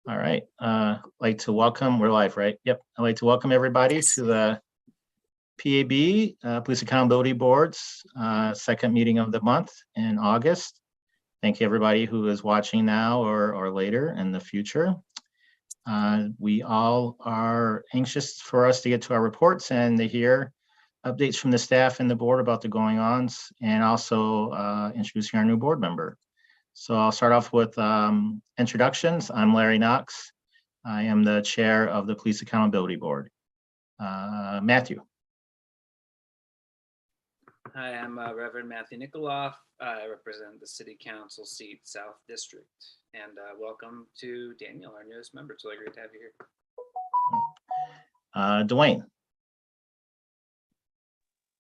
All right. I'd like to welcome, we're live, right? Yep. I'd like to welcome everybody to the PAB, Police Accountability Board's second meeting of the month in August. Thank you, everybody who is watching now or later in the future. We all are anxious for us to get to our reports and to hear updates from the staff and the board about the going-ons, and also introducing our new board member. So I'll start off with introductions. I'm Larry Knox. I am the chair of the Police Accountability Board. Matthew. Hi, I'm Reverend Matthew Nikoloff. I represent the City Council seat South District. And welcome to Daniel, our newest member. It's really great to have you here. Dwayne.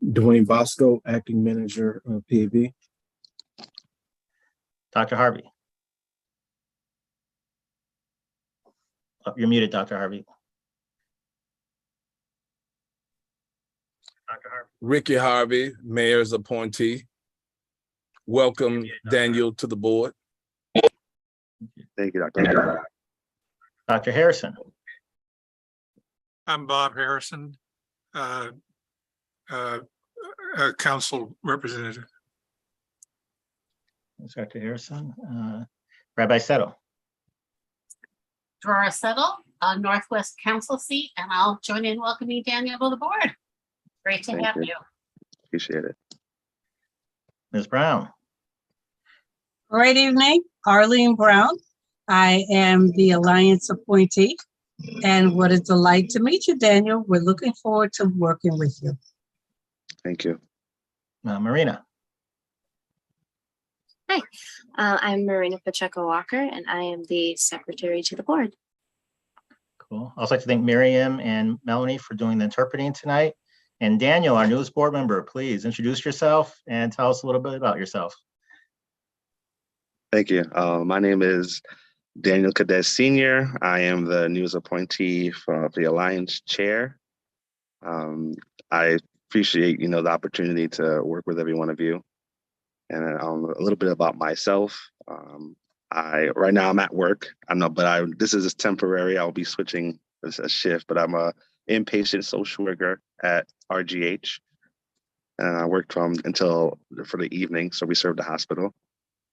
Dwayne Bosco, acting manager of PAB. Dr. Harvey. Oh, you're muted, Dr. Harvey. Dr. Harvey. Ricky Harvey, mayor's appointee. Welcome, Daniel, to the board. Thank you, Dr. Dr. Harrison. I'm Bob Harrison, council representative. Dr. Harrison. Rabbi Settle. Drora Settle, Northwest Council seat, and I'll join in welcoming Daniel to the board. Great to have you. Appreciate it. Ms. Brown. Great evening, Arlene Brown. I am the Alliance appointee, and what a delight to meet you, Daniel. We're looking forward to working with you. Thank you. Marina. Hi, I'm Marina Pacheco Walker, and I am the secretary to the board. Cool. I'd also like to thank Miriam and Melanie for doing the interpreting tonight. And Daniel, our newest board member, please introduce yourself and tell us a little bit about yourself. Thank you. My name is Daniel Cadet Sr. I am the newest appointee for the Alliance chair. I appreciate, the opportunity to work with every one of you. And a little bit about myself. Right now I'm at work. This is temporary. I'll be switching a shift, but I'm a inpatient social worker at RGH. And I worked for the evening. So we serve the hospital.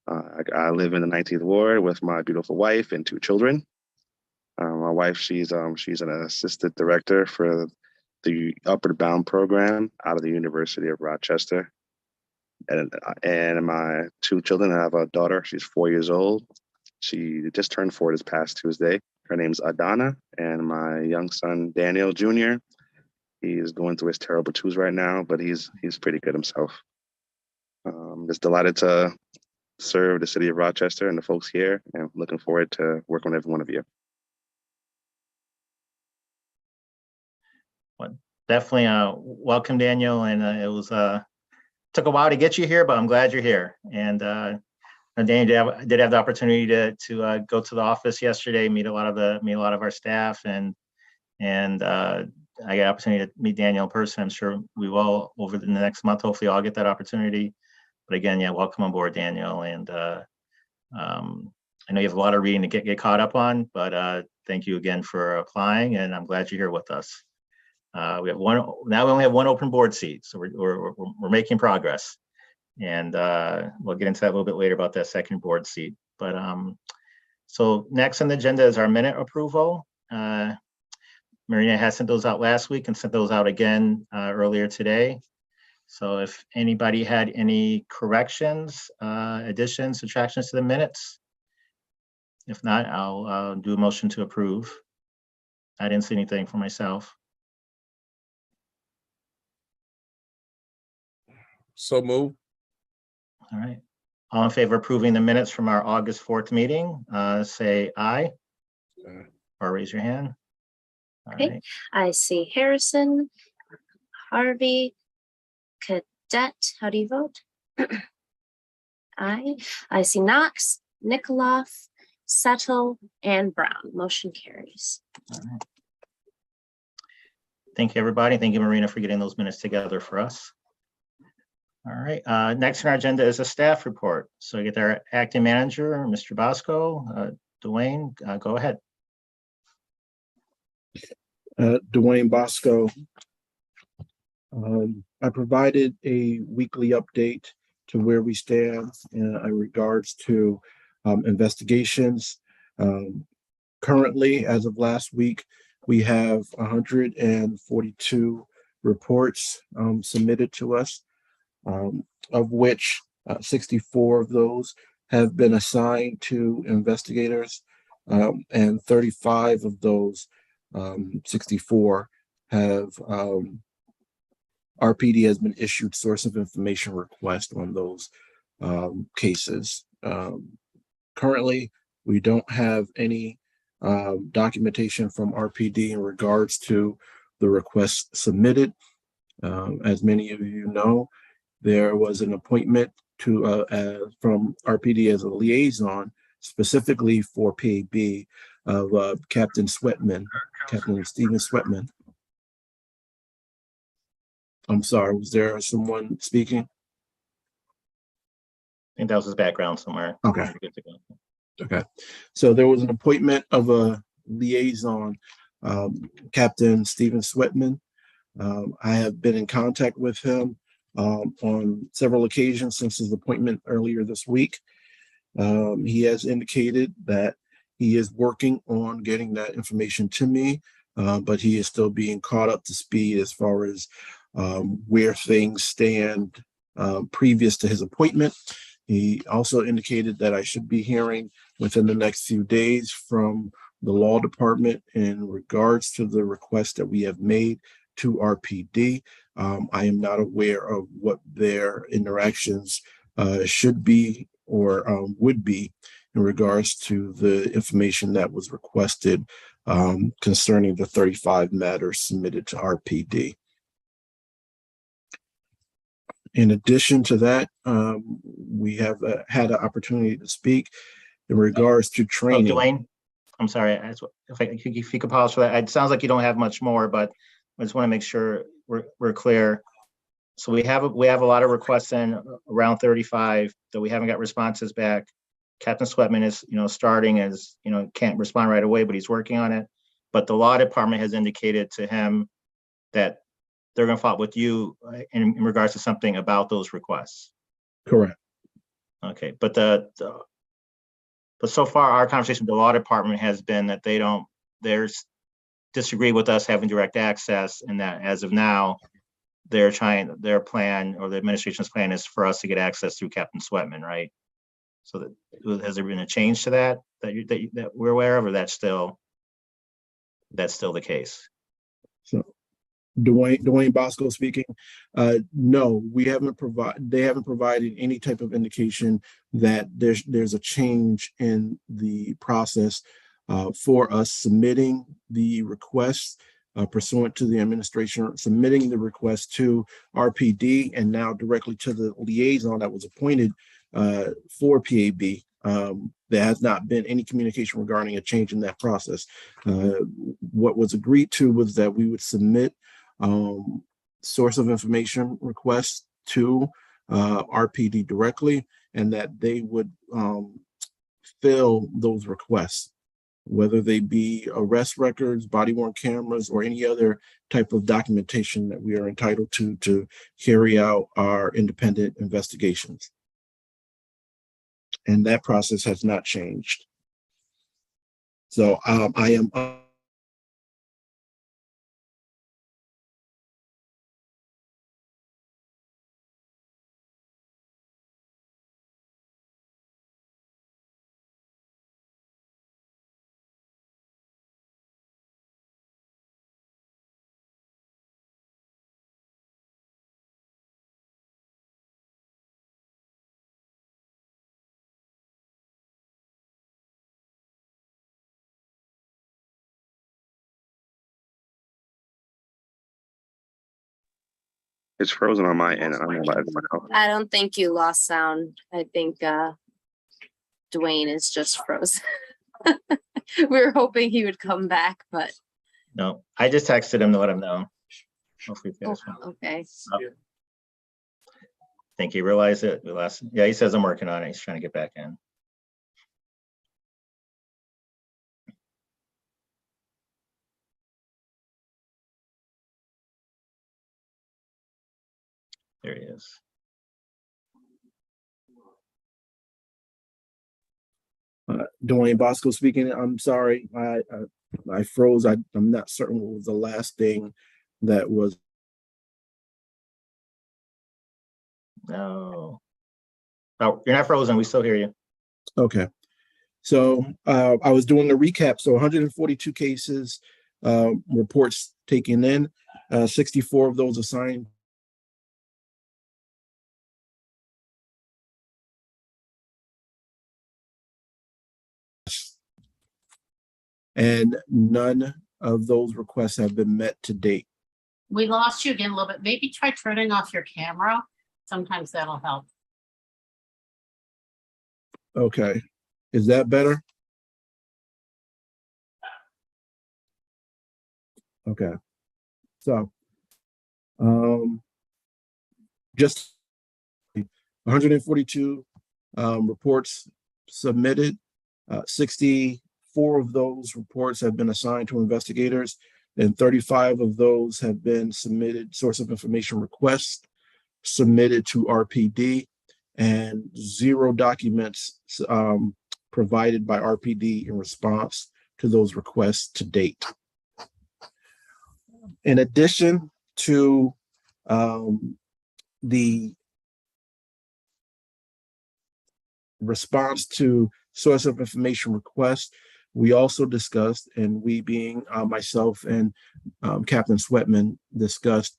I live in the 19th ward with my beautiful wife and 2 children. My wife, she's an assistant director for the Upward Bound program out of the University of Rochester. And my 2 children, I have a daughter, she's 4 years old. She just turned 4 this past Tuesday. Her name's Adana. And my young son, Daniel Jr., he's going through his terrible twos right now, but he's pretty good himself. Just delighted to serve the city of Rochester and the folks here, and looking forward to working with every one of you. Well, definitely welcome, Daniel. And it was took a while to get you here, but I'm glad you're here. And Daniel did have the opportunity to go to the office yesterday, meet a lot of our staff, and I got the opportunity to meet Daniel in person. I'm sure we will over the next month. Hopefully, I'll get that opportunity. But again, yeah, welcome on board, Daniel. And I know you have a lot of reading to get caught up on, but thank you again for applying, and I'm glad you're here with us. We only have one open board seat, so we're making progress, and we'll get into that a little bit later about that second board seat. But so next on the agenda is our minute approval. Marina has sent those out last week and sent those out again earlier today. So if anybody had any corrections, additions, subtractions to the minutes, if not, I'll do a motion to approve. I didn't see anything for myself. So move. All right. All in favor of approving the minutes from our August 4th meeting, say aye. Or raise your hand. All Okay. right. I see Harrison, Harvey, Cadet. How do you vote? Aye. I see Knox, Nikoloff, Settle, and Brown. Motion carries. All right. Thank you, everybody. Thank you, Marina, for getting those minutes together for us. All right, next on our agenda is a staff report. So we get our acting manager, Mr. Bosco. Dwayne, go ahead. Dwayne Bosco. I provided a weekly update to where we stand in regards to investigations. Currently, as of last week, we have 142 reports submitted to us, of which 64 of those have been assigned to investigators, and 35 of those 64 have RPD has been issued source of information request on those cases. Currently, we don't have any documentation from RPD in regards to the requests submitted. As many of you know, there was an appointment to from RPD as a liaison specifically for PAB of Captain Sweatman, Captain Stephen Sweatman. I'm sorry, was there someone speaking? I think that was his background somewhere. Okay. Good to go. Okay, so there was an appointment of a liaison, Captain Stephen Sweatman. I have been in contact with him on several occasions since his appointment earlier this week. He has indicated that he is working on getting that information to me, but he is still being caught up to speed as far as where things stand previous to his appointment. He also indicated that I should be hearing within the next few days from the law department in regards to the request that we have made to RPD. I am not aware of what their interactions should be or would be in regards to the information that was requested concerning the 35 matters submitted to RPD. In addition to that, we have had an opportunity to speak in regards to training. Dwayne, I'm sorry, if you could pause for that. It sounds like you don't have much more, but I just want to make sure we're clear. So we have a lot of requests in, around 35 that we haven't got responses back. Captain Sweatman is, starting as, can't respond right away, but he's working on it. But the law department has indicated to him that they're going to follow up with you in regards to something about those requests. Correct. Okay, but but so far our conversation with the law department has been that they disagree with us having direct access, and that as of now, their plan or the administration's plan is for us to get access through Captain Sweatman, right? So has there been a change to that we're aware of, or that's still the case? So Dwayne Bosco speaking. No, they haven't provided any type of indication that there's a change in the process for us submitting the requests pursuant to the administration, submitting the request to RPD and now directly to the liaison that was appointed for PAB. There has not been any communication regarding a change in that process. What was agreed to was that we would submit source of information requests to RPD directly, and that they would fill those requests, whether they be arrest records, body-worn cameras, or any other type of documentation that we are entitled to carry out our independent investigations. And that process has not changed. So I am It's frozen on my end. I don't know about everyone else. I don't think you lost sound. I think Dwayne is just frozen. We were hoping he would come back, but no, I just texted him to let him know. Hopefully he gets one. okay. I think he realized it. Yeah, he says I'm working on it. He's trying to get back in. There he is. Dwayne Bosco speaking. I'm sorry, I froze. I'm not certain what was the last thing that was. No. Oh, you're not frozen. We still hear you. Okay. So I was doing a recap. So 142 cases, reports taken in, 64 of those assigned. And none of those requests have been met to date. We lost you again a little bit. Maybe try turning off your camera. Sometimes that'll help. Okay. Is that better? Okay. So, just 142 reports submitted. 64 of those reports have been assigned to investigators, and 35 of those have been submitted, source of information requests submitted to RPD, and 0 documents provided by RPD in response to those requests to date. In addition to the response to source of information requests, we also discussed, and we being myself and Captain Sweatman discussed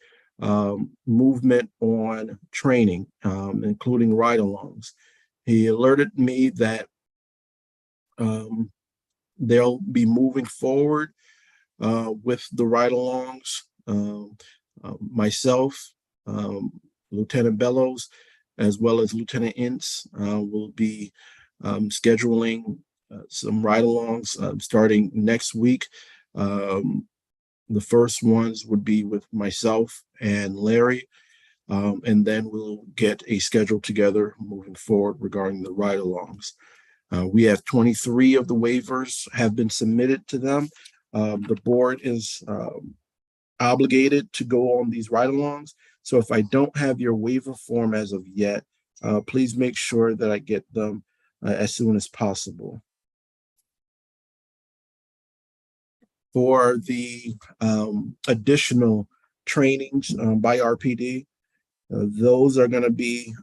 movement on training, including ride-alongs. He alerted me that they'll be moving forward with the ride-alongs. Myself, Lieutenant Bellows, as well as Lieutenant Ince will be scheduling some ride-alongs starting next week. The first ones would be with myself and Larry, and then we'll get a schedule together moving forward regarding the ride-alongs. We have 23 of the waivers have been submitted to them. The board is obligated to go on these ride-alongs. So if I don't have your waiver form as of yet, please make sure that I get them as soon as possible. For the additional trainings by RPD, those are going to be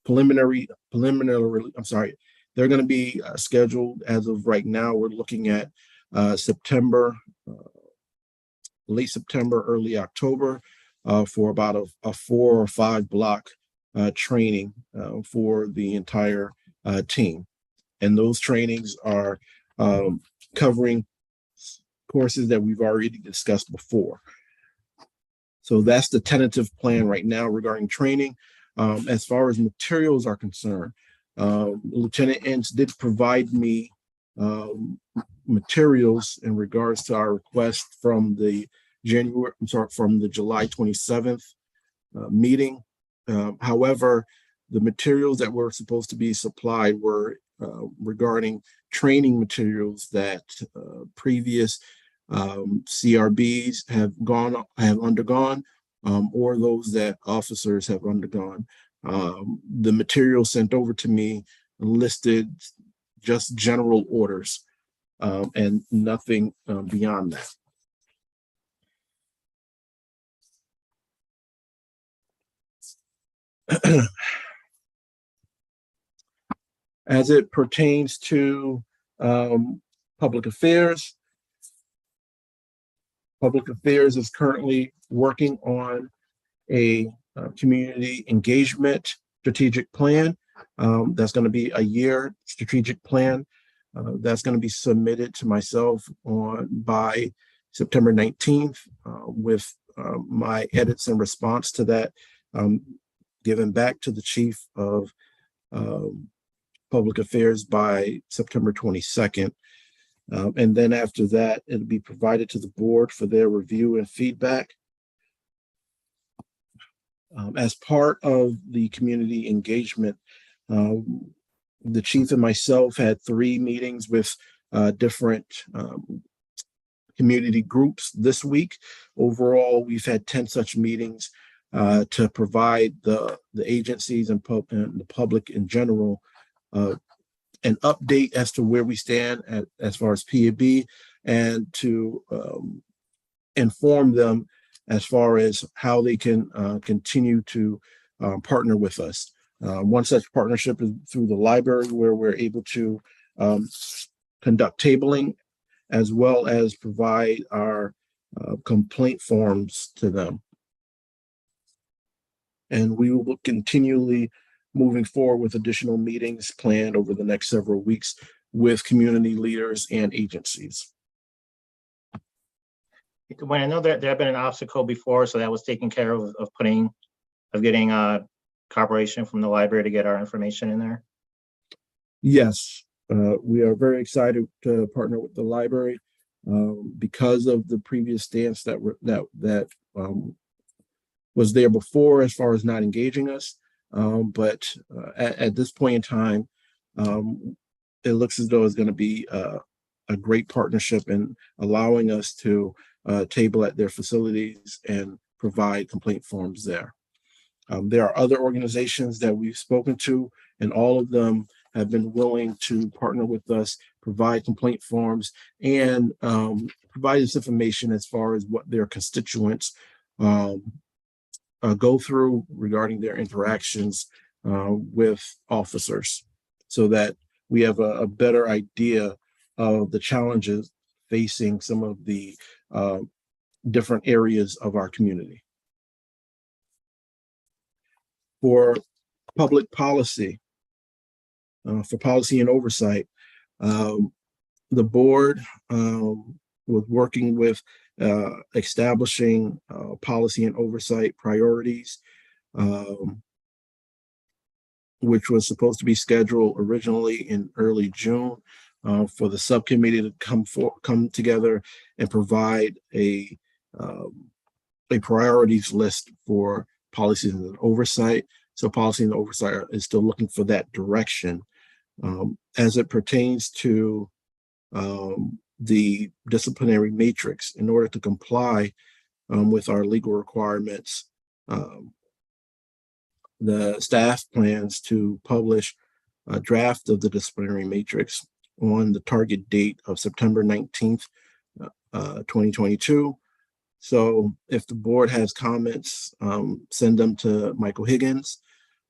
preliminary. I'm sorry, they're going to be scheduled as of right now. We're looking at September, late September, early October, for about a 4 or 5 block training for the entire team. And those trainings are covering courses that we've already discussed before. So that's the tentative plan right now regarding training. As far as materials are concerned, Lieutenant Ince did provide me materials in regards to our request from the July 27th meeting. However, the materials that were supposed to be supplied were regarding training materials that previous CRBs have undergone, or those that officers have undergone. The material sent over to me listed just general orders and nothing beyond that. As it pertains to public affairs is currently working on a community engagement strategic plan. That's going to be a year strategic plan. That's going to be submitted to myself by September 19th with my edits in response to that, given back to the chief of public affairs by September 22nd. And then after that, it'll be provided to the board for their review and feedback. As part of the community engagement, the chief and myself had 3 meetings with different community groups this week. Overall, we've had 10 such meetings to provide the agencies and the public in general an update as to where we stand as far as PAB, and to inform them as far as how they can continue to partner with us. One such partnership is through the library, where we're able to conduct tabling as well as provide our complaint forms to them. And we will continually moving forward with additional meetings planned over the next several weeks with community leaders and agencies. When I know that there had been an obstacle before, so that was taken care of getting cooperation from the library to get our information in there. Yes, we are very excited to partner with the library because of the previous stance that was there before as far as not engaging us. But at this point in time, it looks as though it's going to be a great partnership in allowing us to table at their facilities and provide complaint forms there. There are other organizations that we've spoken to, and all of them have been willing to partner with us, provide complaint forms, and provide us information as far as what their constituents go through regarding their interactions with officers, so that we have a better idea of the challenges facing some of the different areas of our community. For public policy, for policy and oversight, the board was working with establishing policy and oversight priorities, which was supposed to be scheduled originally in early June for the subcommittee to come together and provide a priorities list for policies and oversight. So policy and oversight is still looking for that direction. As it pertains to the disciplinary matrix, in order to comply with our legal requirements, the staff plans to publish a draft of the disciplinary matrix on the target date of September 19th, 2022. So if the board has comments, send them to Michael Higgins.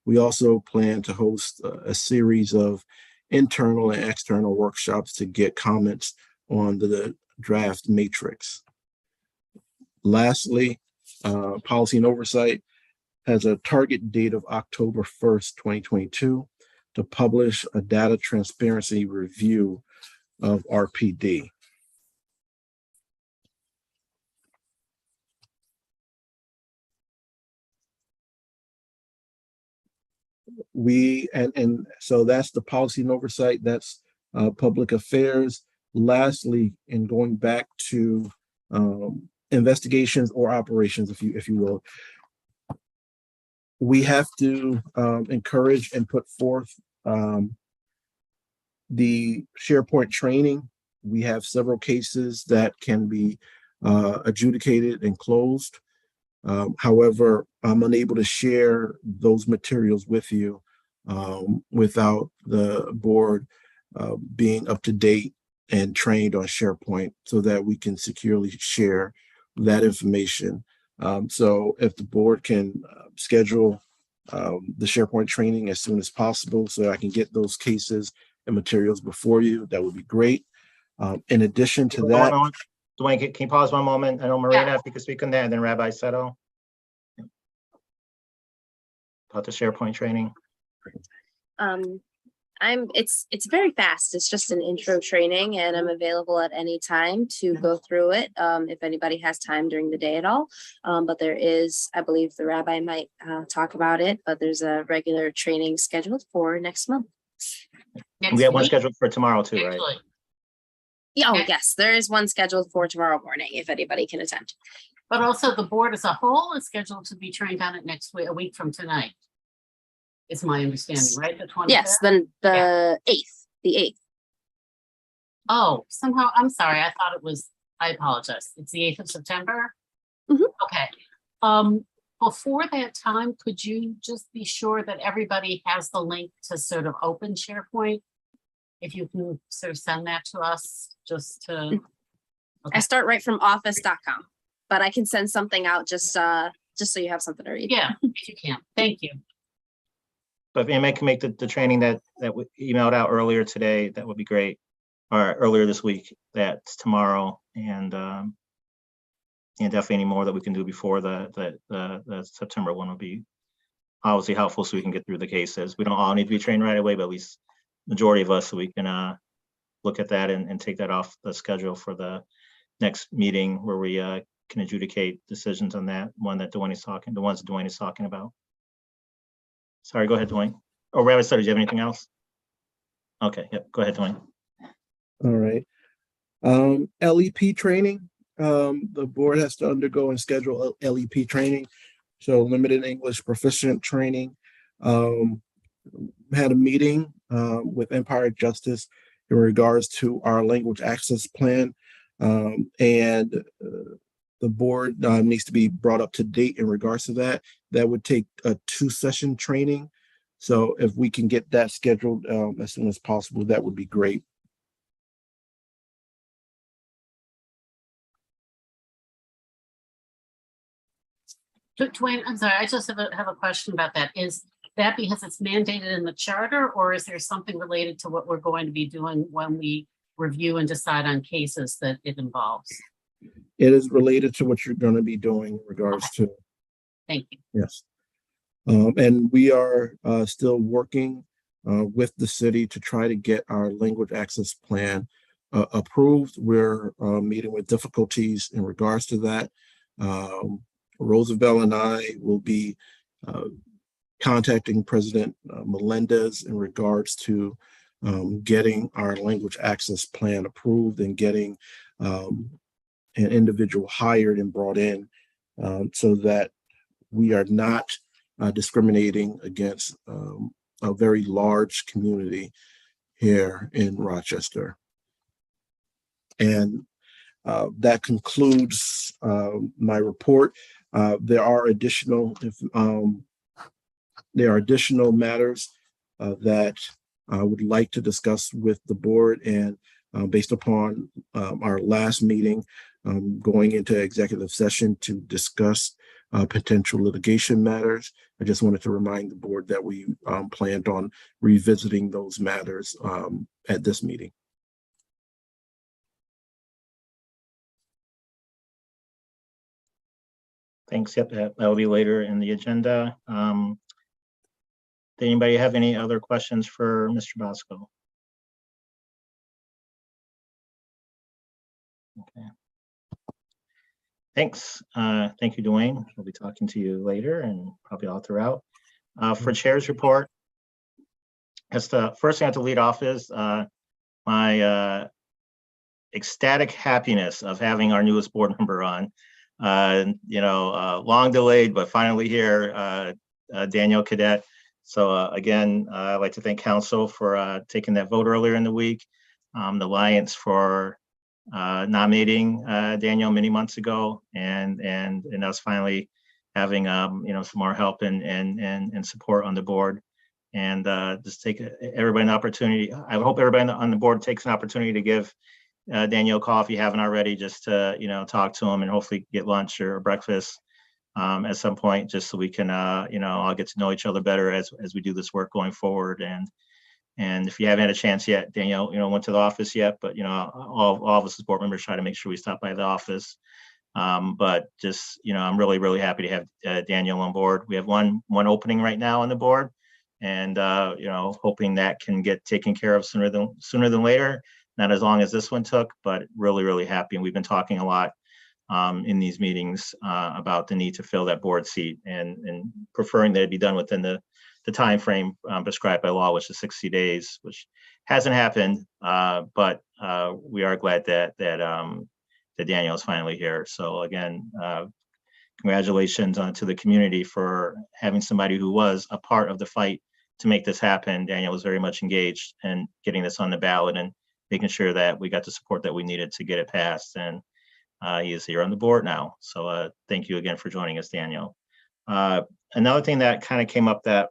We also plan to host a series of internal and external workshops to get comments on the draft matrix. Lastly, policy and oversight has a target date of October 1st, 2022 to publish a data transparency review of RPD. So that's the policy and oversight, that's public affairs. Lastly, in going back to investigations or operations, if you will, we have to encourage and put forth the SharePoint training. We have several cases that can be adjudicated and closed. However, I'm unable to share those materials with you without the board being up to date and trained on SharePoint, so that we can securely share that information. So if the board can schedule the SharePoint training as soon as possible, so I can get those cases and materials before you, that would be great. In addition to that, Dwayne, can you pause one moment? I know Marina, if you could speak on that, and then Rabbi Settle. About the SharePoint training. It's very fast. It's just an intro training, and I'm available at any time to go through it if anybody has time during the day at all. But there is, I believe the rabbi might talk about it, but there's a regular training scheduled for next month. We have one scheduled for tomorrow too, right? Yeah, oh, yes, there is one scheduled for tomorrow morning if anybody can attend. But also the board as a whole is scheduled to be trained on it next week, a week from tonight. Is my understanding, right? The 25th? Yes, then the 8th. Oh, somehow, I'm sorry. I thought it was, I apologize. It's the 8th of September? Mhm. Okay. before that time, could you just be sure that everybody has the link to sort of open SharePoint? If you can sort of send that to us, just to. I start right from office.com, but I can send something out just so you have something to read. Yeah, if you can. Thank you. But if anybody can make the training that we emailed out earlier today, that would be great. Or earlier this week, that's tomorrow. And definitely any more that we can do before the September one would be obviously helpful, so we can get through the cases. We don't all need to be trained right away, but at least majority of us, so we can look at that and take that off the schedule for the next meeting where we can adjudicate decisions on that one that Dwayne is talking, the ones that Dwayne is talking about. Sorry, go ahead, Dwayne. Oh, Rabbit, sorry, do you have anything else? Okay, yep, go ahead, Dwayne. All right. LEP training. The board has to undergo and schedule LEP training. So limited English proficient training. Had a meeting with Empire Justice in regards to our language access plan. And the board needs to be brought up to date in regards to that. That would take a 2-session training. So if we can get that scheduled as soon as possible, that would be great. Dwayne, I'm sorry, I just have a question about that. Is that because it's mandated in the charter, or is there something related to what we're going to be doing when we review and decide on cases that it involves? It is related to what you're going to be doing in regards to. Thank you. Yes. And we are still working with the city to try to get our language access plan approved. We're meeting with difficulties in regards to that. Roosevelt and I will be contacting President Melendez in regards to getting our language access plan approved and getting an individual hired and brought in so that we are not discriminating against a very large community here in Rochester. And that concludes my report. There are additional matters that I would like to discuss with the board, and based upon our last meeting, going into executive session to discuss potential litigation matters. I just wanted to remind the board that we planned on revisiting those matters at this meeting. Thanks. Yep, that will be later in the agenda. Did anybody have any other questions for Mr. Bosco? Okay. Thanks. Thank you, Dwayne. We'll be talking to you later and probably all throughout. For chair's report, as the first thing I have to lead off is my ecstatic happiness of having our newest board member on. Long delayed, but finally here, Danielle Cadet. So again, I'd like to thank council for taking that vote earlier in the week. The Alliance for nominating Danielle many months ago, and us finally having some more help and support on the board, and just take everybody an opportunity. I hope everybody on the board takes an opportunity to give Danielle a call if you haven't already, just to talk to him and hopefully get lunch or breakfast at some point, just so we can all get to know each other better as we do this work going forward. And if you haven't had a chance yet, Danielle, went to the office yet, but all of us as board members try to make sure we stop by the office. But just I'm really happy to have Danielle on board. We have one opening right now on the board, and hoping that can get taken care of sooner than later. Not as long as this one took, but really happy. And we've been talking a lot in these meetings about the need to fill that board seat, and preferring that it be done within the time frame prescribed by law, which is 60 days, which hasn't happened. But we are glad that Danielle is finally here. So again, congratulations to the community for having somebody who was a part of the fight to make this happen. Danielle was very much engaged in getting this on the ballot and making sure that we got the support that we needed to get it passed. And he is here on the board now. So thank you again for joining us, Danielle. Another thing that kind of came up that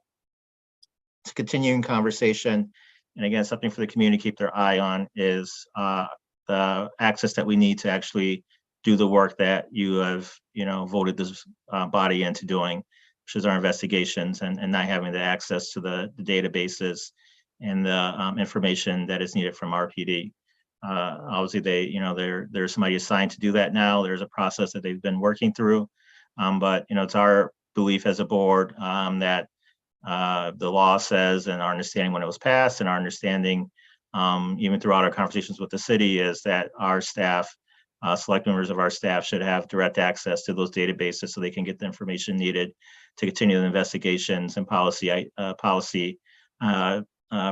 it's a continuing conversation, and again, something for the community to keep their eye on is the access that we need to actually do the work that you have, voted this body into doing, which is our investigations and not having the access to the databases and the information that is needed from RPD. Obviously, there's somebody assigned to do that now. There's a process that they've been working through, but it's our belief as a board that the law says, and our understanding when it was passed, and our understanding even throughout our conversations with the city, is that our staff, select members of our staff, should have direct access to those databases so they can get the information needed to continue the investigations and policy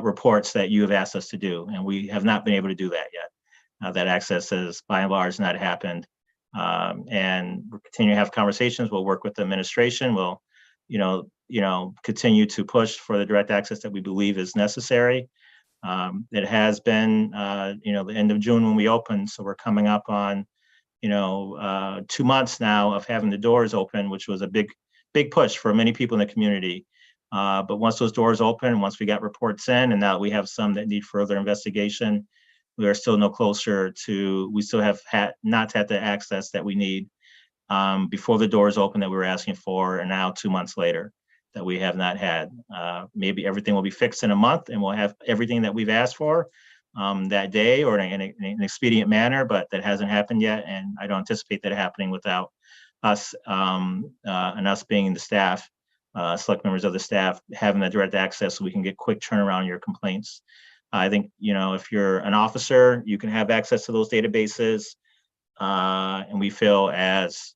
reports that you have asked us to do. And we have not been able to do that yet. That access has by and large not happened. And we'll continue to have conversations. We'll work with the administration. We'll, continue to push for the direct access that we believe is necessary. It has been, the end of June when we opened, so we're coming up on, 2 months now of having the doors open, which was a big push for many people in the community. But once those doors open, once we got reports in, and now we have some that need further investigation, we are still no closer to, we still have not had the access that we need before the doors open that we were asking for, and now 2 months later that we have not had. Maybe everything will be fixed in a month and we'll have everything that we've asked for that day or in an expedient manner, but that hasn't happened yet. And I don't anticipate that happening without us and us being the staff, select members of the staff, having the direct access so we can get quick turnaround on your complaints. I think, if you're an officer, you can have access to those databases. And we feel as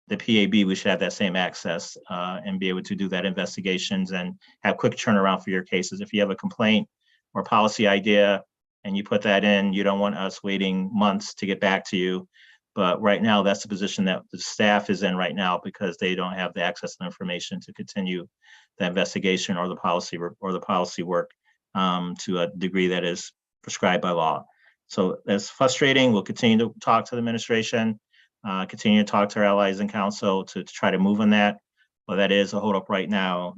the PAB, we should have that same access and be able to do that investigations and have quick turnaround for your cases. If you have a complaint or policy idea and you put that in, you don't want us waiting months to get back to you. But right now, that's the position that the staff is in right now because they don't have the access to information to continue the investigation or the policy work to a degree that is prescribed by law. So that's frustrating. We'll continue to talk to the administration, continue to talk to our allies in council to try to move on that. But that is a holdup right now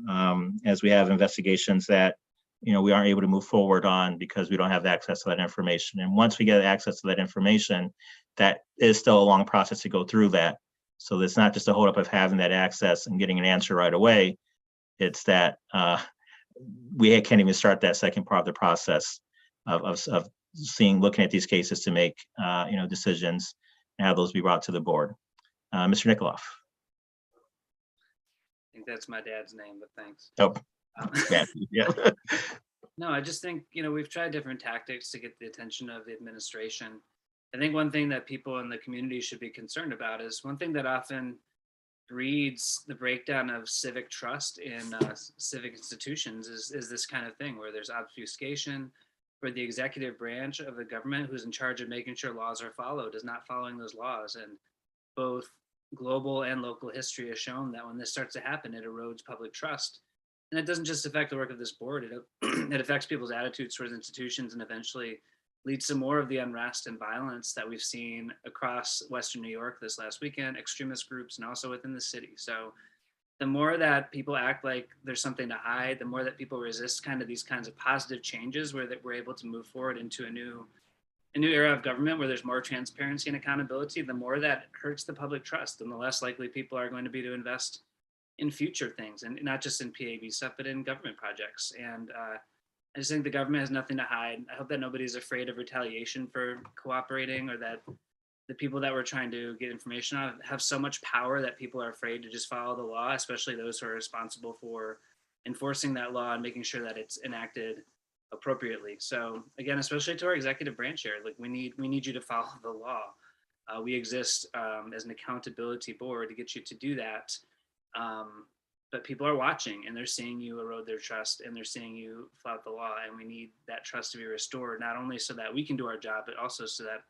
as we have investigations that we aren't able to move forward on because we don't have access to that information. And once we get access to that information, that is still a long process to go through that. So it's not just a holdup of having that access and getting an answer right away. It's that we can't even start that second part of the process of looking at these cases to make decisions and have those be brought to the board. Mr. Nikoloff. I think that's my dad's name, but thanks. Oh, yeah. No, I just think, we've tried different tactics to get the attention of the administration. I think one thing that people in the community should be concerned about is one thing that often breeds the breakdown of civic trust in civic institutions is this kind of thing where there's obfuscation, where the executive branch of the government who's in charge of making sure laws are followed is not following those laws. And both global and local history has shown that when this starts to happen, it erodes public trust. And it doesn't just affect the work of this board, it affects people's attitudes towards institutions and eventually leads to more of the unrest and violence that we've seen across Western New York this last weekend, extremist groups, and also within the city. So the more that people act like there's something to hide, the more that people resist kind of these kinds of positive changes where that we're able to move forward into a new era of government where there's more transparency and accountability, the more that hurts the public trust and the less likely people are going to be to invest in future things, and not just in PAB stuff, but in government projects. And I just think the government has nothing to hide. I hope that nobody's afraid of retaliation for cooperating, or that the people that we're trying to get information on have so much power that people are afraid to just follow the law, especially those who are responsible for enforcing that law and making sure that it's enacted appropriately. So again, especially to our executive branch here, like we need you to follow the law. We exist as an accountability board to get you to do that. But people are watching and they're seeing you erode their trust and they're seeing you flout the law. And we need that trust to be restored, not only so that we can do our job, but also so that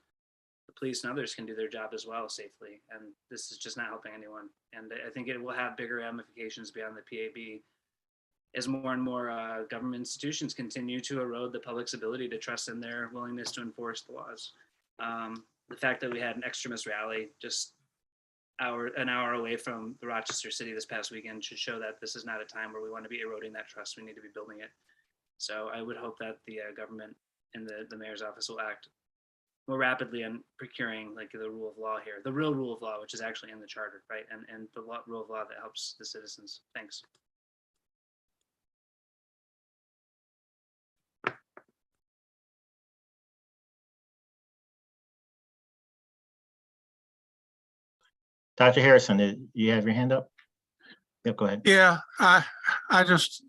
the police and others can do their job as well safely. And this is just not helping anyone. And I think it will have bigger ramifications beyond the PAB as more and more government institutions continue to erode the public's ability to trust in their willingness to enforce the laws. The fact that we had an extremist rally just an hour away from the Rochester City this past weekend should show that this is not a time where we want to be eroding that trust. We need to be building it. So I would hope that the government and the mayor's office will act more rapidly on procuring like the rule of law here, the real rule of law, which is actually in the charter, right? And the rule of law that helps the citizens. Thanks. Dr. Harrison, did you have your hand up? Yep, go ahead. Yeah, I just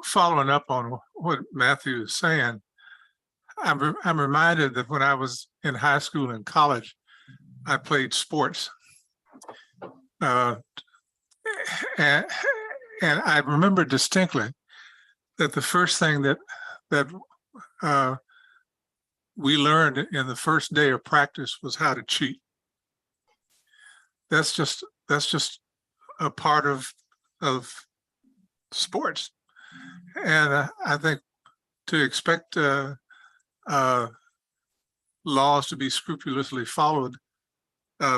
following up on what Matthew is saying. I'm reminded that when I was in high school and college, I played sports, and I remember distinctly that the first thing that we learned in the first day of practice was how to cheat. That's just a part of sports, and I think to expect laws to be scrupulously followed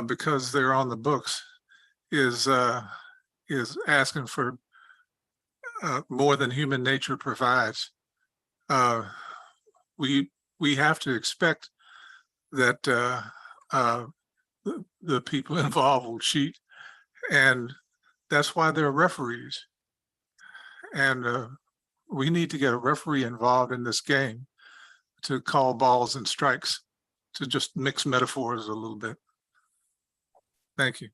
because they're on the books is asking for more than human nature provides. We have to expect that the people involved will cheat, and that's why there are referees. And we need to get a referee involved in this game to call balls and strikes, to just mix metaphors a little bit. Thank you.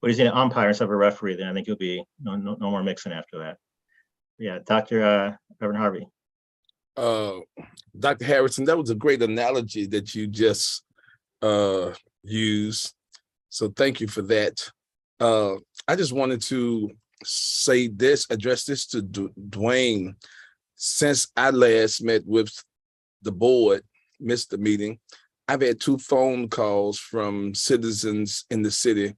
Well, he's an umpire instead of a referee, then I think you'll be no more mixing after that. Yeah, Dr. Reverend Harvey. Dr. Harrison, that was a great analogy that you just used. So thank you for that. I just wanted to say this, address this to Dwayne. Since I last met with the board, missed the meeting, I've had 2 phone calls from citizens in the city,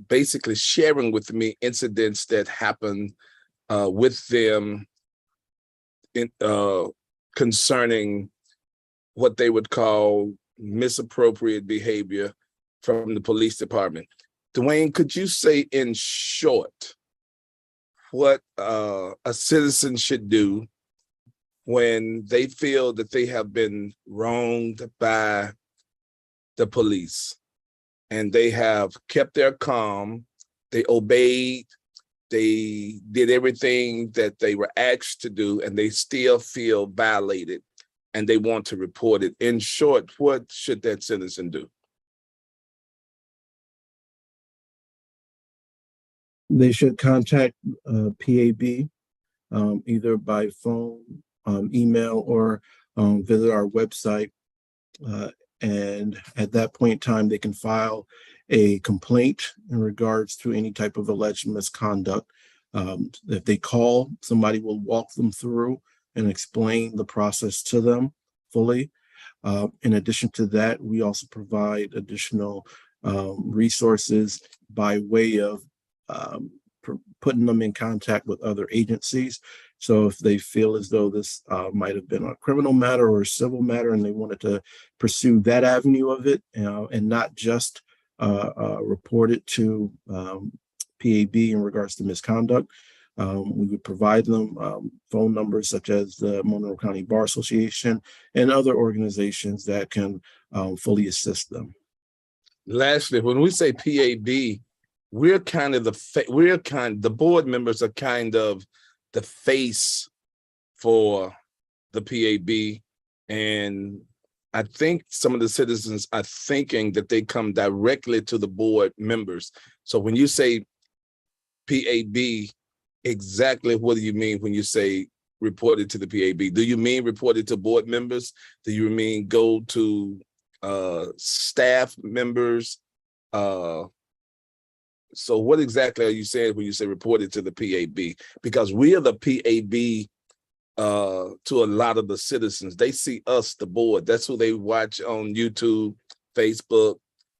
basically sharing with me incidents that happened with them in, concerning what they would call misappropriate behavior from the police department. Dwayne, could you say in short what a citizen should do when they feel that they have been wronged by the police and they have kept their calm, they obeyed, they did everything that they were asked to do, and they still feel violated and they want to report it? In short, what should that citizen do? They should contact PAB either by phone, email, or visit our website. And at that point in time, they can file a complaint in regards to any type of alleged misconduct. If they call, somebody will walk them through and explain the process to them fully. In addition to that, we also provide additional resources by way of putting them in contact with other agencies. So if they feel as though this might have been a criminal matter or a civil matter and they wanted to pursue that avenue of it, and not just report it to PAB in regards to misconduct, we would provide them phone numbers such as the Monroe County Bar Association and other organizations that can fully assist them. Lastly, when we say PAB, we're kind of the board members are kind of the face for the PAB, and I think some of the citizens are thinking that they come directly to the board members. So when you say PAB, exactly what do you mean when you say reported to the PAB? Do you mean reported to board members? Do you mean go to staff members? So what exactly are you saying when you say reported to the PAB? Because we are the PAB to a lot of the citizens. They see us, the board. That's who they watch on YouTube, Facebook,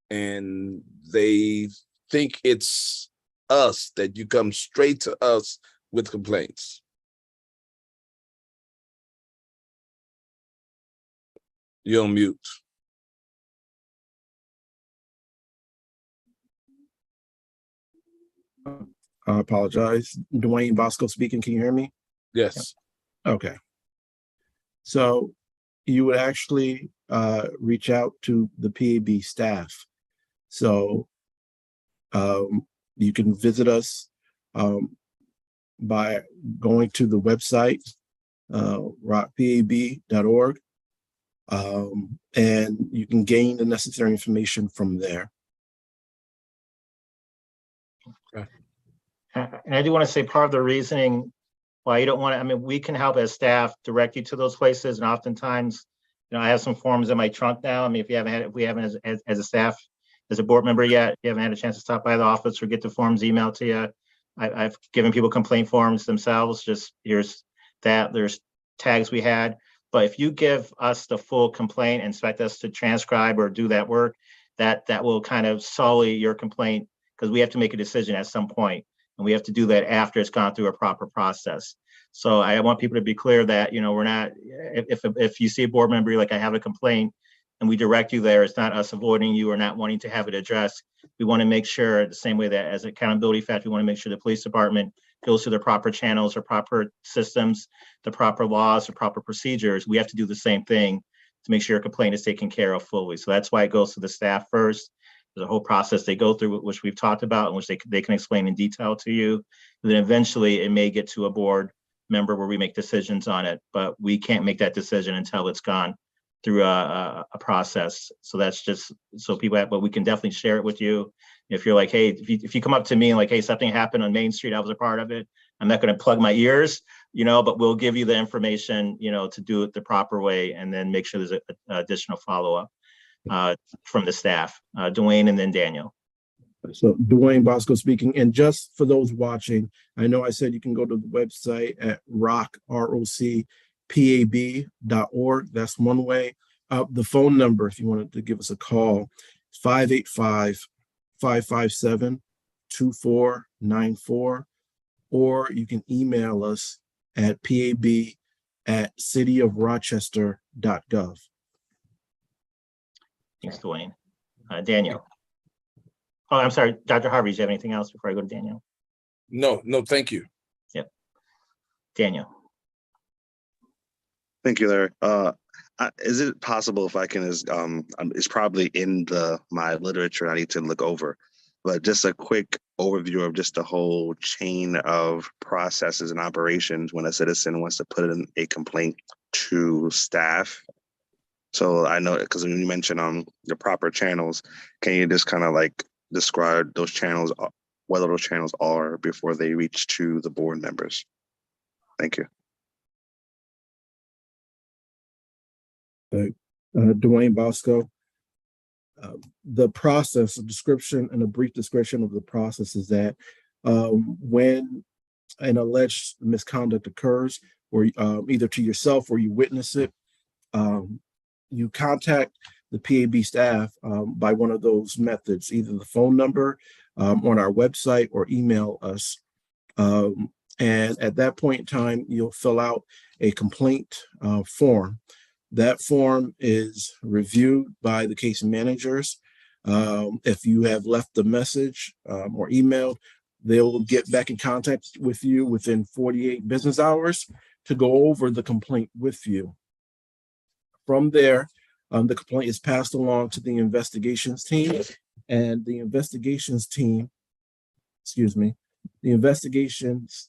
and they think it's us, that you come straight to us with complaints. You're on mute. I apologize. Dwayne Bosco speaking. Can you hear me? Yes. Okay. So you would actually reach out to the PAB staff. So you can visit us by going to the website, rockpab.org, and you can gain the necessary information from there. And I do want to say part of the reasoning why you don't want to, I mean, we can help as staff direct you to those places. And oftentimes, you know, I have some forms in my trunk now. I mean, if we haven't as a staff, as a board member yet, you haven't had a chance to stop by the office or get the forms emailed to you. I've given people complaint forms themselves. Just here's that, there's tags we had. But if you give us the full complaint and expect us to transcribe or do that work, that will kind of sully your complaint, because we have to make a decision at some point. And we have to do that after it's gone through a proper process. So I want people to be clear that, you know, we're not, if you see a board member, like I have a complaint and we direct you there, it's not us avoiding you or not wanting to have it addressed. We want to make sure the same way that as accountability factor, we want to make sure the police department goes through the proper channels or proper systems, the proper laws or proper procedures. We have to do the same thing to make sure your complaint is taken care of fully. So that's why it goes to the staff first. There's a whole process they go through, which we've talked about, and which they can explain in detail to you. And then eventually it may get to a board member where we make decisions on it, but we can't make that decision until it's gone through a process. So that's just so people have, but we can definitely share it with you. If you're like, hey, if you come up to me and like, hey, something happened on Main Street, I was a part of it, I'm not going to plug my ears, you know, but we'll give you the information, you know, to do it the proper way, and then make sure there's an additional follow-up from the staff. Dwayne and then Daniel. So Dwayne Bosco speaking. And just for those watching, I know I said you can go to the website at rockpab.org. That's one way. The phone number, if you wanted to give us a call, 585-557-2494, or you can email us at pab@cityofrochester.gov. Thanks, Dwayne. Daniel. Oh, I'm sorry, Dr. Harvey, do you have anything else before I go to Daniel? No, thank you. Yep. Daniel. Thank you, Larry. Is it possible if I can, it's probably in my literature I need to look over, but just a quick overview of just the whole chain of processes and operations when a citizen wants to put in a complaint to staff. So I know, because when you mentioned the proper channels, can you just kind of like describe those channels, whether those channels are before they reach to the board members? Thank you. Dwayne Bosco. The process, a description and a brief description of the process is that when an alleged misconduct occurs, or either to yourself or you witness it, you contact the PAB staff by one of those methods, either the phone number on our website or email us. And at that point in time, you'll fill out a complaint form. That form is reviewed by the case managers. If you have left a message or emailed, they'll get back in contact with you within 48 business hours to go over the complaint with you. From there, the complaint is passed along to the investigations team, and the investigations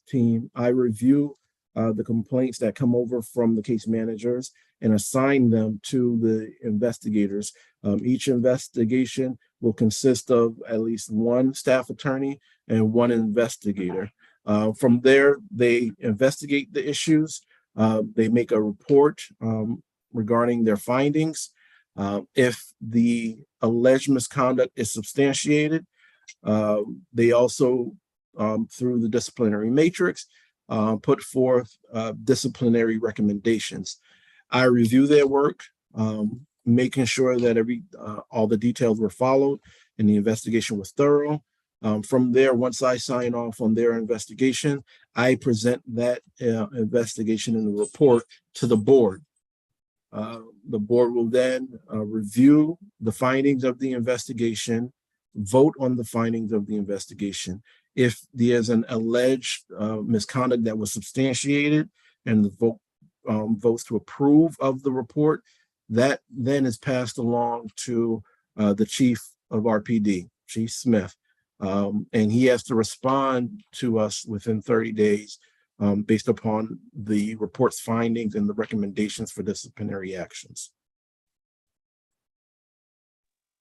team, I review the complaints that come over from the case managers and assign them to the investigators. Each investigation will consist of at least one staff attorney and one investigator. From there, they investigate the issues. They make a report regarding their findings. If the alleged misconduct is substantiated, they also, through the disciplinary matrix, put forth disciplinary recommendations. I review their work, making sure that all the details were followed and the investigation was thorough. From there, once I sign off on their investigation, I present that investigation in the report to the board. The board will then review the findings of the investigation, vote on the findings of the investigation. If there's an alleged misconduct that was substantiated and the votes to approve of the report, that then is passed along to the chief of RPD, Chief Smith. And he has to respond to us within 30 days based upon the report's findings and the recommendations for disciplinary actions.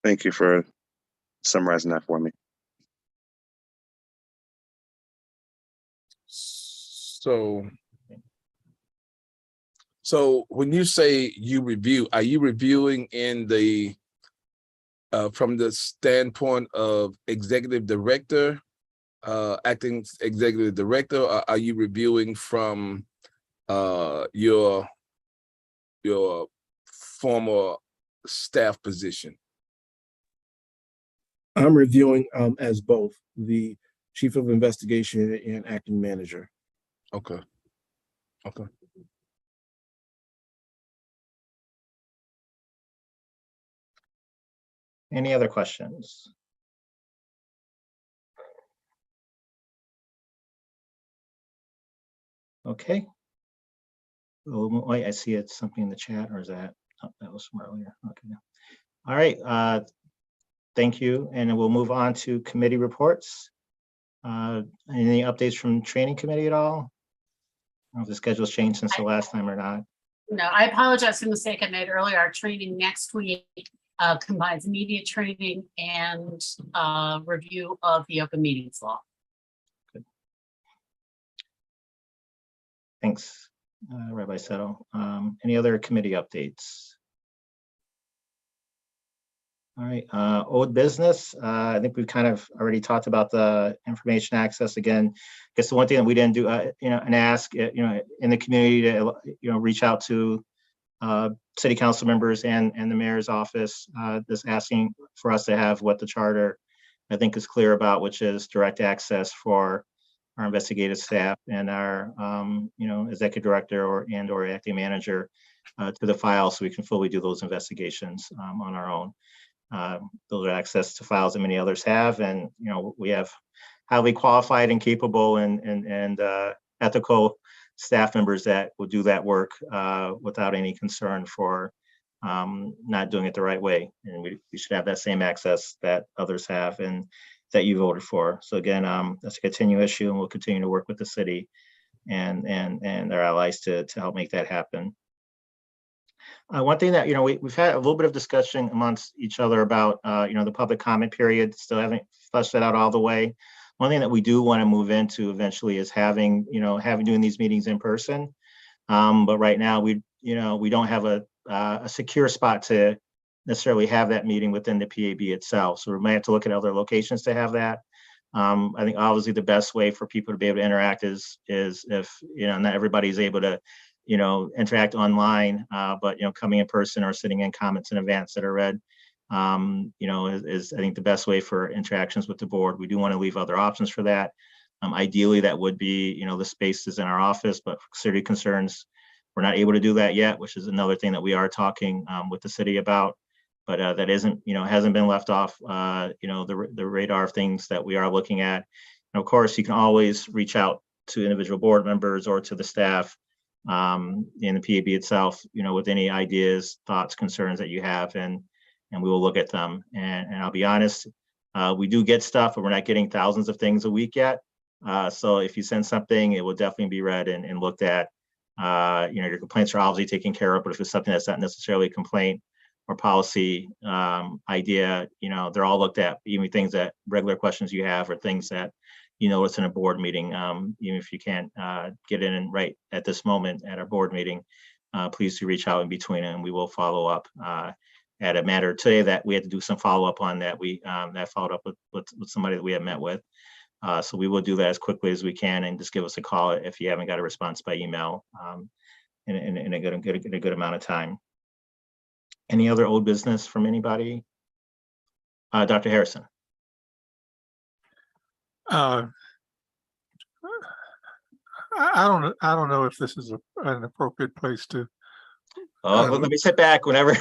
Thank you for summarizing that for me. So when you say you review, are you reviewing in the from the standpoint of executive director, acting executive director, or are you reviewing from your former staff position? I'm reviewing as both the chief of investigation and acting manager. Okay. Okay. Any other questions? Okay. Wait, I see it's something in the chat, or is that, oh, that was from earlier. Okay. All right. Thank you. And we'll move on to committee reports. Any updates from training committee at all? I don't know if the schedule's changed since the last time or not. No, I apologize for the mistake I made earlier. Our training next week combines media training and review of the open meetings law. Good. Thanks, Rabbi Settle. Any other committee updates? All right, old business. I think we've kind of already talked about the information access again. I guess the one thing that we didn't do, and ask, in the community to, reach out to city council members and the mayor's office, just asking for us to have what the charter, I think, is clear about, which is direct access for our investigative staff and our, executive director or acting manager to the file, so we can fully do those investigations on our own. Those are access to files that many others have, and we have highly qualified and capable and ethical staff members that will do that work without any concern for not doing it the right way. And we should have that same access that others have and that you voted for. So again, that's a continuing issue, and we'll continue to work with the city and our allies to help make that happen. One thing that, we've had a little bit of discussion amongst each other about, the public comment period, still haven't fleshed that out all the way. One thing that we do want to move into eventually is having doing these meetings in person. But right now we don't have a secure spot to necessarily have that meeting within the PAB itself. So we might have to look at other locations to have that. I think obviously the best way for people to be able to interact is if, not everybody's able to interact online, but coming in person or sitting in comments in advance that are read, is I think the best way for interactions with the board. We do want to leave other options for that. Ideally, that would be the spaces in our office, but for security concerns, we're not able to do that yet, which is another thing that we are talking with the city about. But that isn't hasn't been left off the radar of things that we are looking at. And of course, you can always reach out to individual board members or to the staff in the PAB itself, with any ideas, thoughts, concerns that you have, and we will look at them. And I'll be honest, we do get stuff, but we're not getting thousands of things a week yet. So if you send something, it will definitely be read and looked at. Your complaints are obviously taken care of, but if it's something that's not necessarily a complaint or policy idea, they're all looked at. Even things that regular questions you have or things that it's in a board meeting, even if you can't get in and right at this moment at our board meeting, please do reach out in between, and we will follow up. At a matter today that we had to do some follow up on that. We that followed up with somebody that we had met with. So we will do that as quickly as we can, and just give us a call if you haven't got a response by email in a good amount of time. Any other old business from anybody? Dr. Harrison. I don't know if this is an appropriate place to. Well, let me sit back whenever.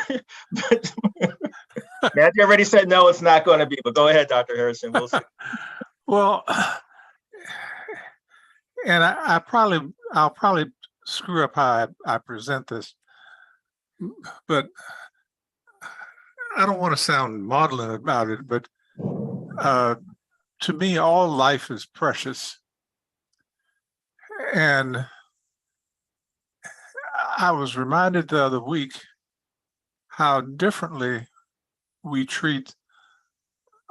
Matthew already said no, it's not going to be. But go ahead, Dr. Harrison. We'll see. Well, and I'll probably screw up how I present this, but I don't want to sound maudlin about it, but to me, all life is precious. And I was reminded the other week how differently we treat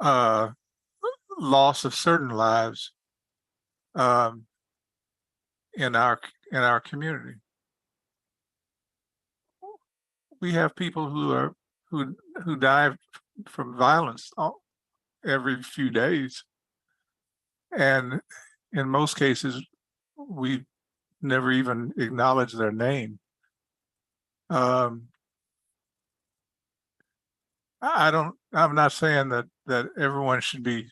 loss of certain lives in our community. We have people who die from violence every few days, and in most cases, we never even acknowledge their name. I'm not saying that everyone should be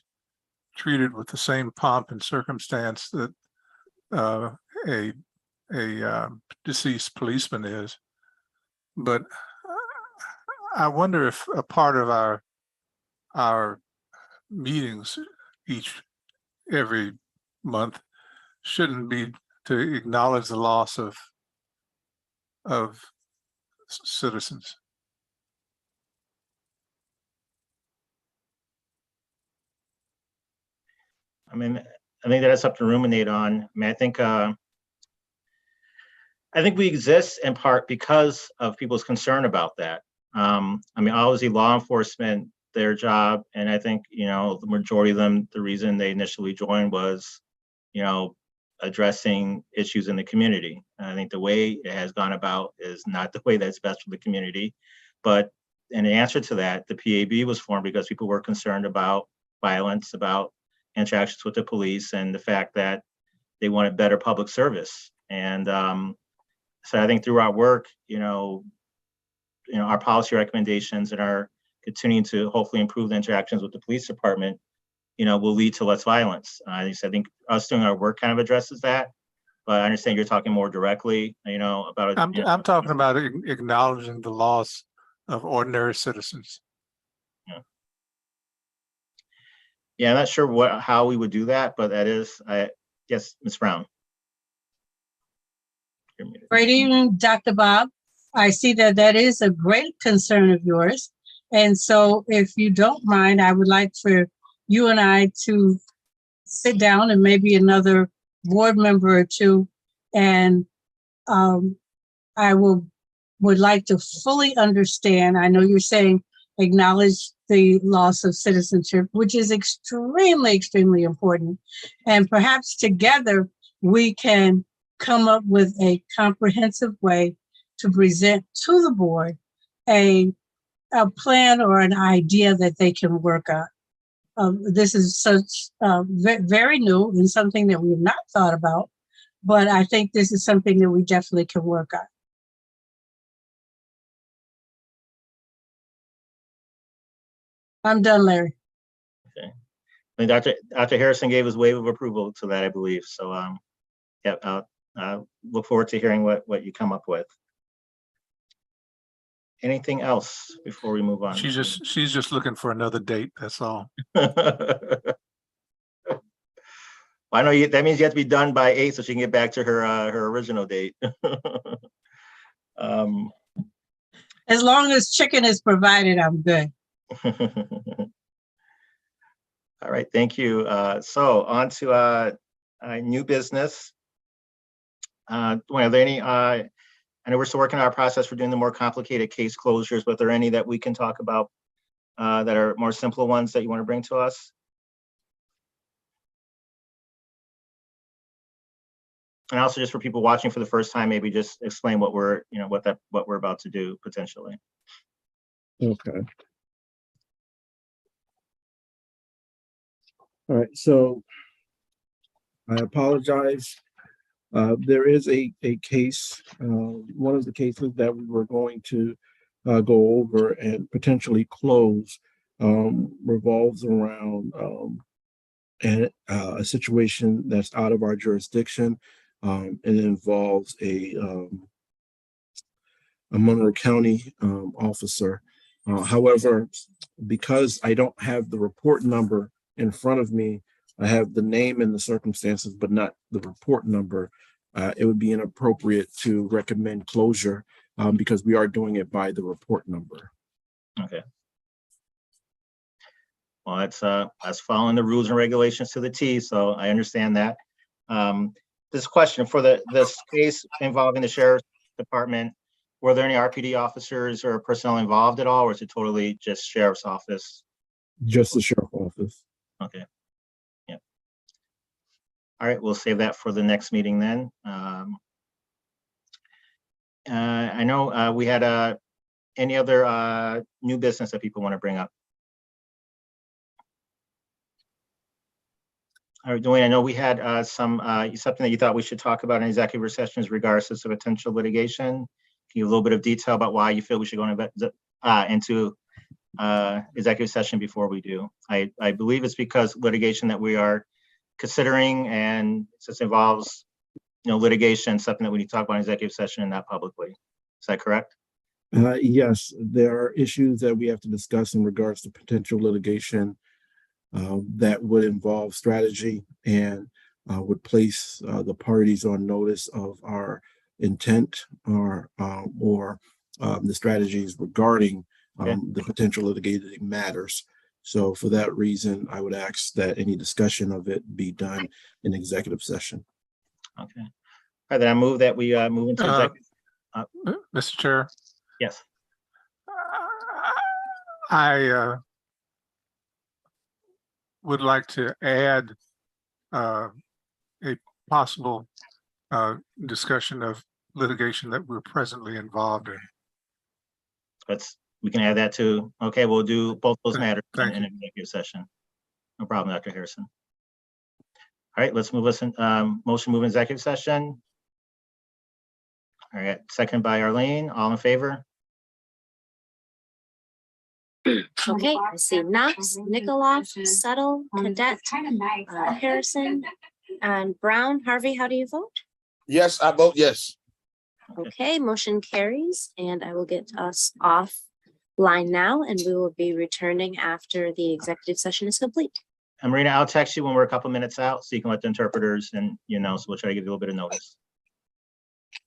treated with the same pomp and circumstance that a deceased policeman is, but I wonder if a part of our meetings every month shouldn't be to acknowledge the loss of citizens. I mean, I think that's up to ruminate on. I mean, I think we exist in part because of people's concern about that. I mean, obviously law enforcement, their job, and I think, the majority of them, the reason they initially joined was, addressing issues in the community. And I think the way it has gone about is not the way that's best for the community. But in answer to that, the PAB was formed because people were concerned about violence, about interactions with the police, and the fact that they wanted better public service. And so I think through our work, our policy recommendations and our continuing to hopefully improve the interactions with the police department, will lead to less violence. I think us doing our work kind of addresses that, but I understand you're talking more directly, about. I'm talking about acknowledging the loss of ordinary citizens. Yeah, I'm not sure how we would do that, but that is, yes, Ms. Brown. Great evening, Dr. Bob. I see that is a great concern of yours. And so if you don't mind, I would like for you and I to sit down, and maybe another board member or two, and I would like to fully understand. I know you're saying acknowledge the loss of citizenship, which is extremely, extremely important. And perhaps together we can come up with a comprehensive way to present to the board a plan or an idea that they can work on. This is such very new and something that we've not thought about, but I think this is something that we definitely can work on. I'm done, Larry. Okay. And Dr. Harrison gave his wave of approval to that, I believe. So, yeah, I'll look forward to hearing what you come up with. Anything else before we move on? She's just looking for another date. That's all. I know that means you have to be done by 8 so she can get back to her original date. As long as chicken is provided, I'm good. All right, thank you. So on to new business. Are there any? I know we're still working on our process for doing the more complicated case closures, but are there any that we can talk about that are more simple ones that you want to bring to us? And also, just for people watching for the first time, maybe just explain what we're about to do potentially. Okay. All right, so I apologize. There is a case, one of the cases that we were going to go over and potentially close revolves around a situation that's out of our jurisdiction. And it involves a Monroe County officer. However, because I don't have the report number in front of me, I have the name and the circumstances, but not the report number, it would be inappropriate to recommend closure because we are doing it by the report number. Okay. Well, that's following the rules and regulations to the T, so I understand that. This question for this case involving the sheriff's department, were there any RPD officers or personnel involved at all, or is it totally just sheriff's office? Just the sheriff's office. Okay. Yeah. All right, we'll save that for the next meeting then. I know we had any other new business that people want to bring up? All right, Dwayne, I know we had something that you thought we should talk about in executive sessions regards to some potential litigation. Can you give a little bit of detail about why you feel we should go into executive session before we do? I believe it's because litigation that we are considering, and since it involves litigation, something that we need to talk about in executive session and not publicly. Is that correct? Yes, there are issues that we have to discuss in regards to potential litigation that would involve strategy and would place the parties on notice of our intent or the strategies regarding the potential litigating matters. So for that reason, I would ask that any discussion of it be done in executive session. Okay. All right, then I move that we move into executive. Mr. Chair, Yes. I would like to add a possible discussion of litigation that we're presently involved in. We can add that too. Okay, we'll do both those matters in Thank you. executive session. No problem, Dr. Harrison. All right, let's move motion move in executive session. All right, second by Arlene, all in favor? Okay, I see Knox, Nikoloff, Settle, Cadet, Harrison, and Brown. Harvey, how do you vote? Yes, I vote yes. Okay, motion carries, and I will get us offline now, and we will be returning after the executive session is complete. And Marina, I'll text you when we're a couple minutes out so you can let the interpreters and so we'll try to give you a little bit of notice.